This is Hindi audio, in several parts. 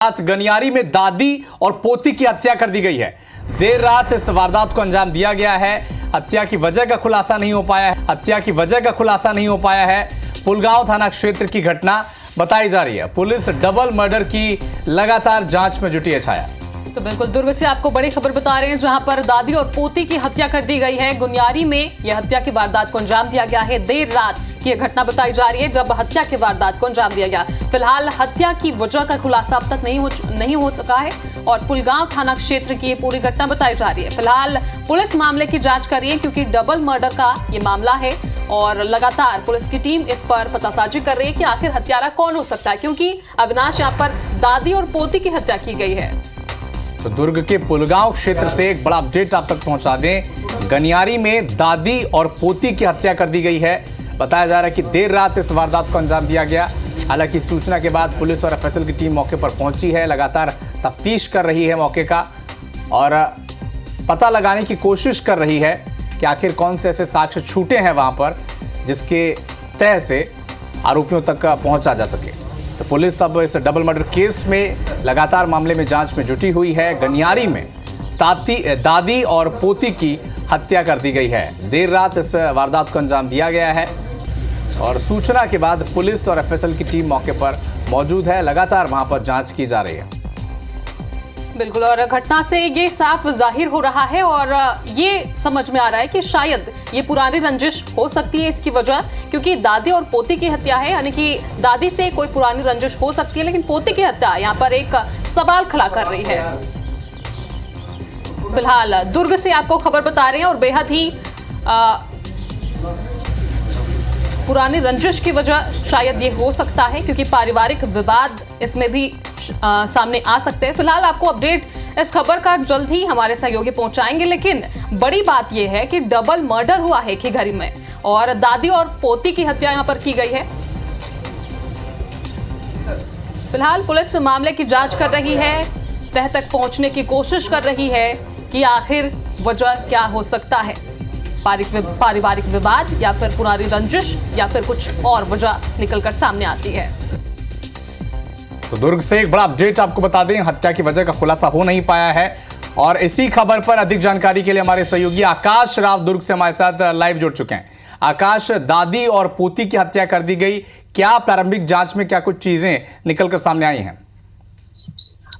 रात गनियारी में दादी और पोती की हत्या कर दी गई है। देर रात इस वारदात को अंजाम दिया गया है। हत्या की वजह का खुलासा नहीं हो पाया है। पुलगांव थाना क्षेत्र की घटना बताई जा रही है। पुलिस डबल मर्डर की लगातार जांच में जुटी है। छाया तो बिल्कुल दुर्ग से आपको बड़ी खबर बता रहे हैं, जहां पर दादी और पोती की हत्या कर दी गई है। गुनियारी में यह हत्या की वारदात को अंजाम दिया गया है। देर रात की यह घटना बताई जा रही है जब हत्या की वारदात को अंजाम दिया गया। फिलहाल हत्या की वजह का खुलासा अब तक नहीं हो सका है और पुलगांव थाना क्षेत्र की ये पूरी घटना बताई जा रही है। फिलहाल पुलिस मामले की जांच कर रही है क्योंकि डबल मर्डर का ये मामला है और लगातार पुलिस की टीम इस पर पतासाजी कर रही है कि आखिर हत्यारा कौन हो सकता है, क्योंकि अविनाश यहाँ पर दादी और पोती की हत्या की गई है। तो दुर्ग के पुलगांव क्षेत्र से एक बड़ा अपडेट आप तक पहुंचा दें। गनियारी में दादी और पोती की हत्या कर दी गई है। बताया जा रहा है कि देर रात इस वारदात को अंजाम दिया गया। हालांकि सूचना के बाद पुलिस और एफएसएल की टीम मौके पर पहुंची है, लगातार तफ्तीश कर रही है मौके का और पता लगाने की कोशिश कर रही है कि आखिर कौन से ऐसे साक्ष्य छूटे हैं वहां पर जिसके तह से आरोपियों तक पहुंचा जा सके। तो पुलिस अब इस डबल मर्डर केस में लगातार मामले में जांच में जुटी हुई है। गनियारी में दादी और पोती की हत्या कर दी गई है। देर रात इस वारदात को अंजाम दिया गया है और सूचना के बाद पुलिस और एफएसएल की टीम मौके पर मौजूद है। लगातार वहां पर जांच की जा रही है। बिल्कुल, और घटना से ये साफ जाहिर हो रहा है और ये समझ में आ रहा है कि शायद ये पुरानी रंजिश हो सकती है इसकी वजह, क्योंकि दादी और पोती की हत्या है, यानी कि दादी से कोई पुरानी रंजिश हो सकती है, लेकिन पोती की हत्या यहाँ पर एक सवाल खड़ा कर रही है। फिलहाल दुर्ग से आपको खबर बता रहे हैं और बेहद ही पुरानी रंजिश की वजह शायद ये हो सकता है, क्योंकि पारिवारिक विवाद इसमें भी सामने आ सकते हैं। फिलहाल आपको अपडेट इस खबर का जल्द ही हमारे सहयोगी पहुंचाएंगे, लेकिन बड़ी बात यह है कि डबल मर्डर हुआ है कि घर में और दादी और पोती की हत्या यहां पर की गई है। फिलहाल पुलिस मामले की जांच कर रही है, तह तक पहुंचने की कोशिश कर रही है कि आखिर वजह क्या हो सकता है, पारिवारिक विवाद या फिर पुरानी रंजिश या फिर कुछ और वजह निकलकर सामने आती है। तो दुर्ग से एक बड़ा अपडेट आपको बता दें, हत्या की वजह का खुलासा हो नहीं पाया है और इसी खबर पर अधिक जानकारी के लिए हमारे सहयोगी आकाश राव दुर्ग से हमारे साथ लाइव जुड़ चुके हैं। आकाश, दादी और पोती की हत्या कर दी गई, क्या प्रारंभिक जांच में क्या कुछ चीजें निकलकर सामने आई हैं?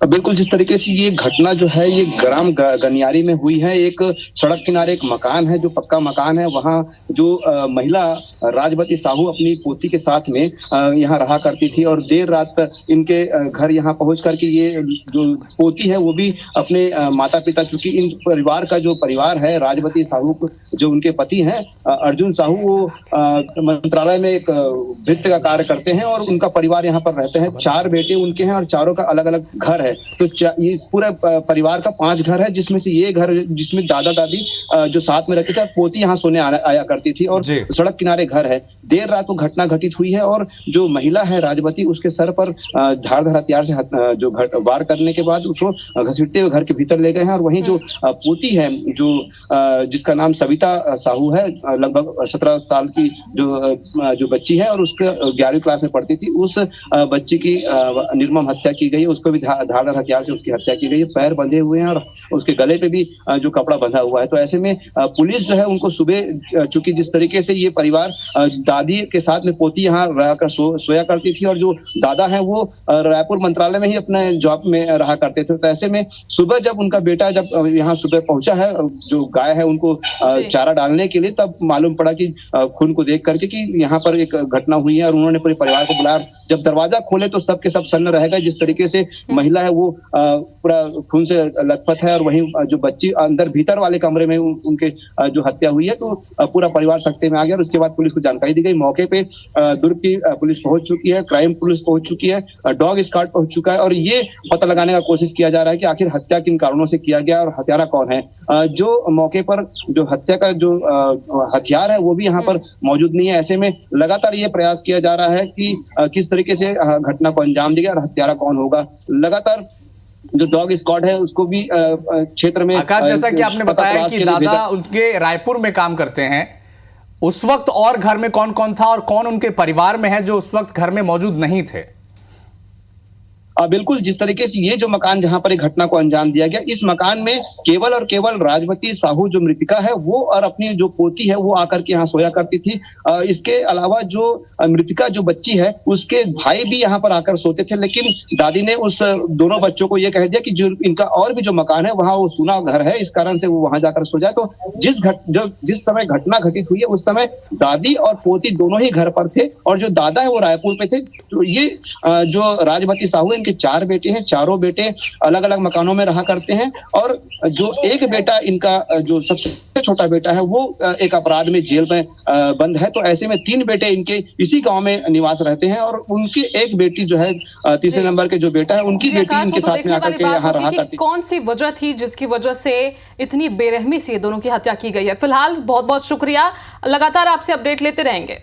बिल्कुल, जिस तरीके से ये घटना जो है ये ग्राम गनियारी में हुई है। एक सड़क किनारे एक मकान है जो पक्का मकान है, वहाँ जो महिला राजवती साहू अपनी पोती के साथ में यहाँ रहा करती थी और देर रात इनके घर यहाँ पहुंच करके ये जो पोती है वो भी अपने माता पिता, चूंकि इन परिवार का जो परिवार है राजवती साहू जो उनके पति हैं अर्जुन साहू, वो मंत्रालय में एक भृत्य का कार्य करते हैं और उनका परिवार यहाँ पर रहते हैं। 4 बेटे उनके हैं और चारों का अलग अलग घर है। तो ये पूरे परिवार का 5 घर है, जिसमें से ये घर जिसमें दादा दादी जो साथ में रहते थे, पोती यहाँ सोने आया करती थी और सड़क किनारे घर है। देर रात को घटना घटित हुई है और जो महिला है राजवती, उसके सर पर धारदार हथियार से जो वार करने के बाद उसको घसीटते हुए घर के भीतर ले गए हैं। और वहीं जो पोती है जो जिसका नाम सविता साहू है, लगभग 17 साल की जो बच्ची है और उसके 11वीं क्लास में पढ़ती थी, उस बच्ची की निर्मम हत्या की गई है। उसको भी धारदार हथियार से उसकी हत्या की गई है। पैर बंधे हुए हैं और उसके गले पे भी जो कपड़ा बंधा हुआ है। तो ऐसे में पुलिस जो है उनको सुबह, चूंकि जिस तरीके से ये परिवार दादी के साथ में पोती यहाँ रहकर सोया करती थी और जो दादा है वो रायपुर मंत्रालय में ही अपने जॉब में रहा करते थे। तो ऐसे में सुबह जब उनका बेटा जब यहाँ सुबह पहुंचा है, जो गाय है उनको चारा डालने के लिए, तब मालूम पड़ा कि खून को देख करके कि यहाँ पर एक घटना हुई है और उन्होंने पूरे परिवार को बुलाया। जब दरवाजा खोले तो सबके सब सन्न रह गए। जिस तरीके से महिला है वो पूरा खून से लथपथ है और वहीं जो बच्ची अंदर भीतर वाले कमरे में उनके जो हत्या हुई है, तो पूरा परिवार सकते में आ गया। और उसके बाद पुलिस को जानकारी दी गई। मौके पे दुर्ग की पुलिस पहुंच चुकी है, क्राइम पुलिस पहुंच चुकी है, डॉग स्क्वाड पहुंच चुका है और ये पता लगाने का कोशिश किया जा रहा है कि आखिर हत्या किन कारणों से किया गया और हत्यारा कौन है। जो मौके पर जो हत्या का जो हथियार है वो भी यहाँ पर मौजूद नहीं है। ऐसे में लगातार ये प्रयास किया जा रहा है कि किस तरीके से घटना को अंजाम दिया और हत्यारा कौन होगा। लगातार जो डॉग स्क्वाड है उसको भी क्षेत्र में, आकाश, जैसा कि आपने बताया कि दादा उनके रायपुर में काम करते हैं, उस वक्त और घर में कौन कौन था और कौन उनके परिवार में है जो उस वक्त घर में मौजूद नहीं थे? बिल्कुल जिस तरीके से ये जो मकान जहां पर एक घटना को अंजाम दिया गया, इस मकान में केवल और केवल राजवती साहू जो मृतिका है वो और अपनी जो पोती है वो आकर के यहाँ सोया करती थी। इसके अलावा जो मृतिका जो बच्ची है उसके भाई भी यहाँ पर आकर सोते थे, लेकिन दादी ने उस दोनों बच्चों को ये कह दिया कि जो इनका और भी जो मकान है वहाँ वो सूना घर है, इस कारण से वो वहां जाकर सो जाए। तो जिस समय घटना घटित हुई है उस समय दादी और पोती दोनों ही घर पर थे और जो दादा है वो रायपुर पे थे। तो ये जो राजवती साहू है इनके 4 बेटे हैं, चारों बेटे अलग अलग मकानों में रहा करते हैं और जो एक बेटा इनका जो सबसे छोटा बेटा है वो एक अपराध में जेल में बंद है। तो ऐसे में 3 बेटे इनके इसी गांव में निवास रहते हैं और उनकी एक बेटी जो है तीसरे नंबर के जो बेटा है उनकी बेटी इनके साथ में आकर के यहाँ रहा करती। कौन सी वजह थी जिसकी वजह से इतनी बेरहमी से दोनों की हत्या की गई है? फिलहाल बहुत बहुत शुक्रिया, लगातार आपसे अपडेट लेते रहेंगे।